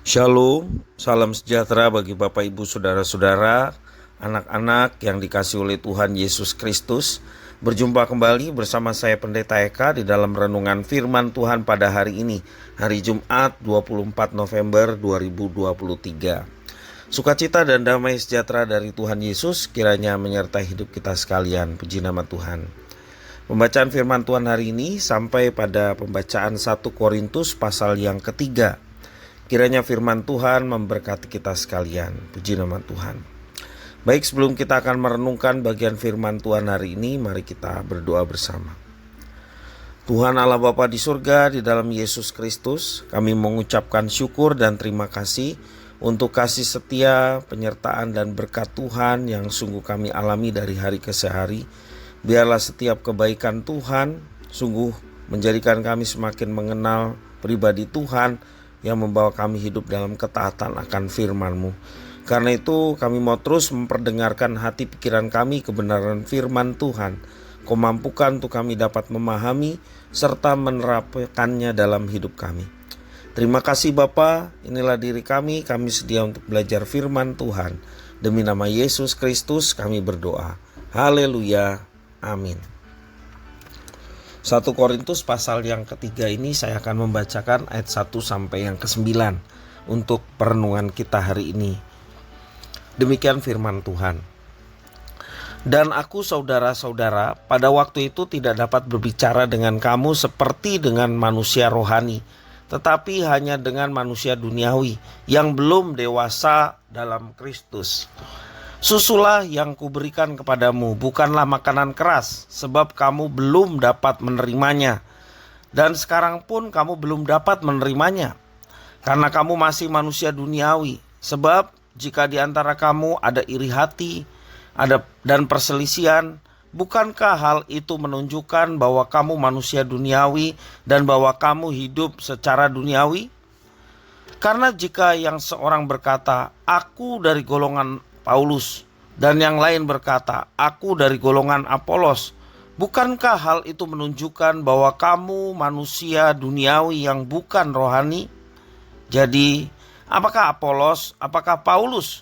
Shalom, salam sejahtera bagi Bapak Ibu Saudara-saudara, anak-anak yang dikasihi oleh Tuhan Yesus Kristus. Berjumpa kembali bersama saya Pendeta Eka di dalam renungan firman Tuhan pada hari ini, hari Jumat 24 November 2023. Sukacita dan damai sejahtera dari Tuhan Yesus kiranya menyertai hidup kita sekalian. Puji nama Tuhan. Pembacaan firman Tuhan hari ini sampai pada pembacaan 1 Korintus pasal yang ketiga. Kiranya firman Tuhan memberkati kita sekalian. Puji nama Tuhan. Baik, sebelum kita akan merenungkan bagian firman Tuhan hari ini, mari kita berdoa bersama. Tuhan Allah Bapa di surga, di dalam Yesus Kristus, kami mengucapkan syukur dan terima kasih untuk kasih setia, penyertaan dan berkat Tuhan yang sungguh kami alami dari hari ke hari. Biarlah setiap kebaikan Tuhan sungguh menjadikan kami semakin mengenal pribadi Tuhan yang membawa kami hidup dalam ketaatan akan firman-Mu. Karena itu kami mau terus memperdengarkan hati pikiran kami kebenaran firman Tuhan. Kau mampukan untuk kami dapat memahami serta menerapkannya dalam hidup kami. Terima kasih Bapa, inilah diri kami sedia untuk belajar firman Tuhan. Demi nama Yesus Kristus kami berdoa. Haleluya, amin. 1 Korintus pasal yang ketiga ini saya akan membacakan ayat 1 sampai yang ke-9 untuk perenungan kita hari ini. Demikian firman Tuhan. Dan aku saudara-saudara pada waktu itu tidak dapat berbicara dengan kamu seperti dengan manusia rohani, tetapi hanya dengan manusia duniawi yang belum dewasa dalam Kristus. Susulah yang kuberikan kepadamu, bukanlah makanan keras, sebab kamu belum dapat menerimanya. Dan sekarang pun kamu belum dapat menerimanya, karena kamu masih manusia duniawi. Sebab jika di antara kamu ada iri hati dan perselisihan, bukankah hal itu menunjukkan bahwa kamu manusia duniawi dan bahwa kamu hidup secara duniawi? Karena jika yang seorang berkata, aku dari golongan Paulus, dan yang lain berkata, aku dari golongan Apolos, bukankah hal itu menunjukkan bahwa kamu manusia duniawi yang bukan rohani? Jadi, apakah Apolos, apakah Paulus,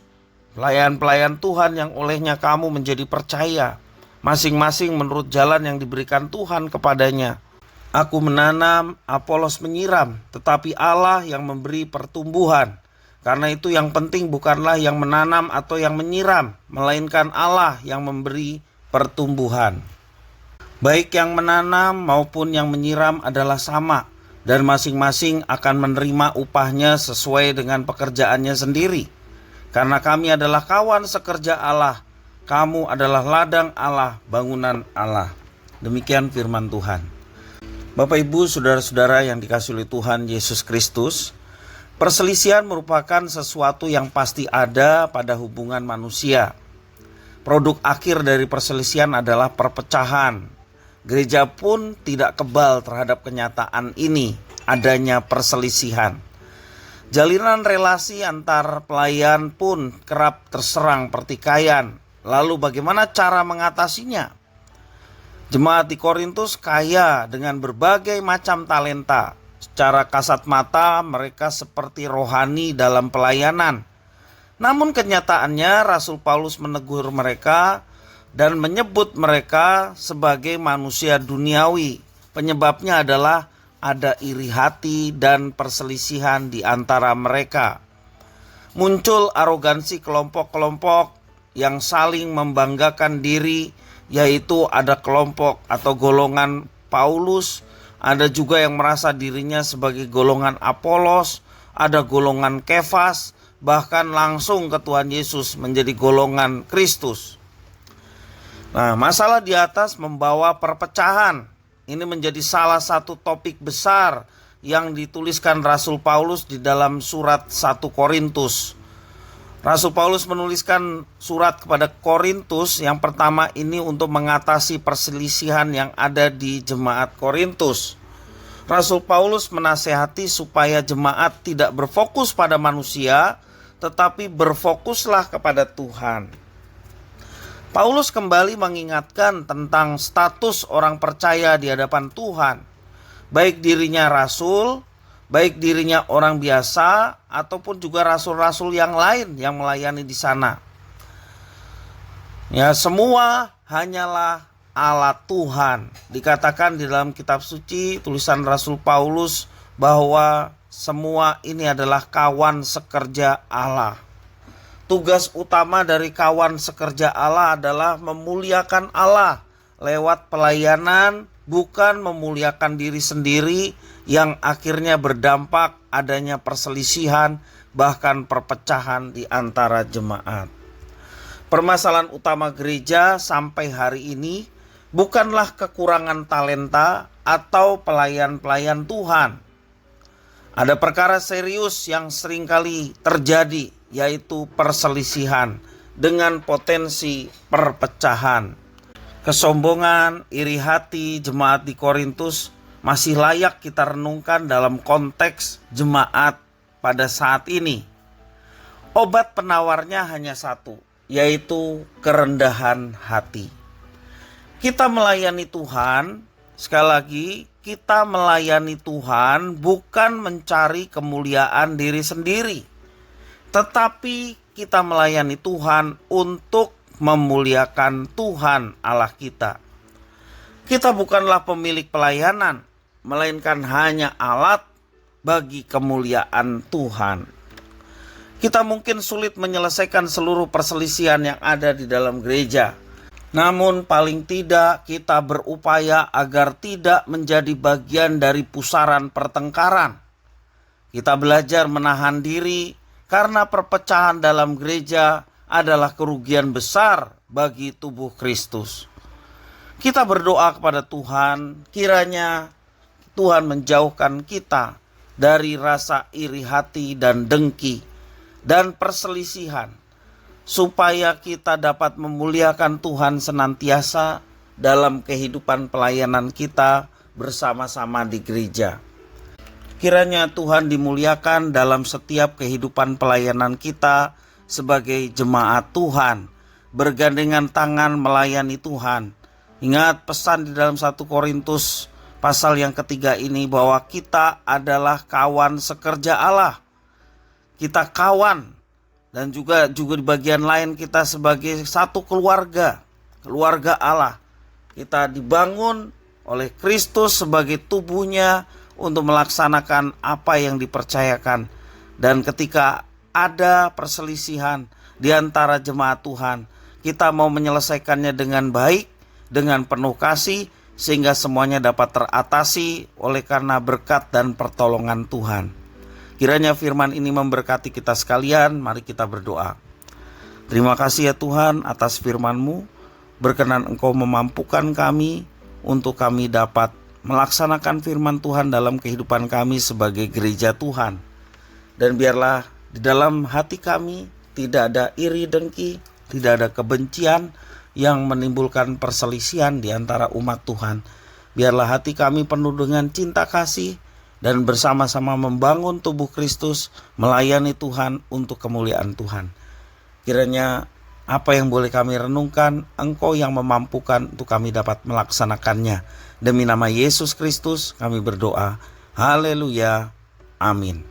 pelayan-pelayan Tuhan yang olehnya kamu menjadi percaya, masing-masing menurut jalan yang diberikan Tuhan kepadanya. Aku menanam, Apolos menyiram, tetapi Allah yang memberi pertumbuhan. Karena itu yang penting bukanlah yang menanam atau yang menyiram, melainkan Allah yang memberi pertumbuhan. Baik yang menanam maupun yang menyiram adalah sama, dan masing-masing akan menerima upahnya sesuai dengan pekerjaannya sendiri. Karena kami adalah kawan sekerja Allah, kamu adalah ladang Allah, bangunan Allah. Demikian firman Tuhan. Bapak Ibu, saudara-saudara yang dikasihi oleh Tuhan Yesus Kristus, perselisihan merupakan sesuatu yang pasti ada pada hubungan manusia. Produk akhir dari perselisihan adalah perpecahan. Gereja pun tidak kebal terhadap kenyataan ini, adanya perselisihan. Jalinan relasi antar pelayan pun kerap terserang pertikaian. Lalu bagaimana cara mengatasinya? Jemaat di Korintus kaya dengan berbagai macam talenta. Secara kasat mata mereka seperti rohani dalam pelayanan. Namun kenyataannya Rasul Paulus menegur mereka dan menyebut mereka sebagai manusia duniawi. Penyebabnya adalah ada iri hati dan perselisihan di antara mereka. Muncul arogansi kelompok-kelompok yang saling membanggakan diri, yaitu ada kelompok atau golongan Paulus. Ada juga yang merasa dirinya sebagai golongan Apolos, ada golongan Kefas, bahkan langsung ke Tuhan Yesus menjadi golongan Kristus. Nah, masalah di atas membawa perpecahan. Ini menjadi salah satu topik besar yang dituliskan Rasul Paulus di dalam surat 1 Korintus. Rasul Paulus menuliskan surat kepada Korintus yang pertama ini untuk mengatasi perselisihan yang ada di jemaat Korintus. Rasul Paulus menasehati supaya jemaat tidak berfokus pada manusia, tetapi berfokuslah kepada Tuhan. Paulus kembali mengingatkan tentang status orang percaya di hadapan Tuhan, baik dirinya rasul, baik dirinya orang biasa, ataupun juga rasul-rasul yang lain yang melayani di sana. Ya, semua hanyalah alat Tuhan. Dikatakan di dalam kitab suci tulisan Rasul Paulus bahwa semua ini adalah kawan sekerja Allah. Tugas utama dari kawan sekerja Allah adalah memuliakan Allah lewat pelayanan, bukan memuliakan diri sendiri yang akhirnya berdampak adanya perselisihan, bahkan perpecahan di antara jemaat. Permasalahan utama gereja sampai hari ini bukanlah kekurangan talenta atau pelayan-pelayan Tuhan. Ada perkara serius yang seringkali terjadi, yaitu perselisihan dengan potensi perpecahan. Kesombongan, iri hati jemaat di Korintus masih layak kita renungkan dalam konteks jemaat pada saat ini. Obat penawarnya hanya satu, yaitu kerendahan hati. Kita melayani Tuhan, sekali lagi, kita melayani Tuhan bukan mencari kemuliaan diri sendiri, tetapi kita melayani Tuhan untuk memuliakan Tuhan Allah kita. Kita bukanlah pemilik pelayanan, melainkan hanya alat bagi kemuliaan Tuhan. Kita mungkin sulit menyelesaikan seluruh perselisihan yang ada di dalam gereja. Namun paling tidak kita berupaya agar tidak menjadi bagian dari pusaran pertengkaran. Kita belajar menahan diri karena perpecahan dalam gereja adalah kerugian besar bagi tubuh Kristus. Kita berdoa kepada Tuhan, kiranya Tuhan menjauhkan kita dari rasa iri hati dan dengki dan perselisihan, supaya kita dapat memuliakan Tuhan senantiasa dalam kehidupan pelayanan kita bersama-sama di gereja. Kiranya Tuhan dimuliakan dalam setiap kehidupan pelayanan kita sebagai jemaat Tuhan, bergandengan tangan melayani Tuhan. Ingat pesan di dalam 1 Korintus pasal yang ketiga ini bahwa kita adalah kawan sekerja Allah. Kita kawan. Dan juga di bagian lain kita sebagai satu keluarga Allah. Kita dibangun oleh Kristus sebagai tubuhnya untuk melaksanakan apa yang dipercayakan. Dan ketika ada perselisihan di antara jemaat Tuhan, kita mau menyelesaikannya dengan baik, dengan penuh kasih, sehingga semuanya dapat teratasi oleh karena berkat dan pertolongan Tuhan. Kiranya firman ini memberkati kita sekalian. Mari kita berdoa. Terima kasih ya Tuhan atas firman-Mu. Berkenan Engkau memampukan kami untuk kami dapat melaksanakan firman Tuhan dalam kehidupan kami sebagai gereja Tuhan. Dan biarlah di dalam hati kami tidak ada iri dengki, tidak ada kebencian yang menimbulkan perselisihan di antara umat Tuhan. Biarlah hati kami penuh dengan cinta kasih, dan bersama-sama membangun tubuh Kristus, melayani Tuhan untuk kemuliaan Tuhan. Kiranya apa yang boleh kami renungkan, Engkau yang memampukan untuk kami dapat melaksanakannya. Demi nama Yesus Kristus kami berdoa. Haleluya. Amin.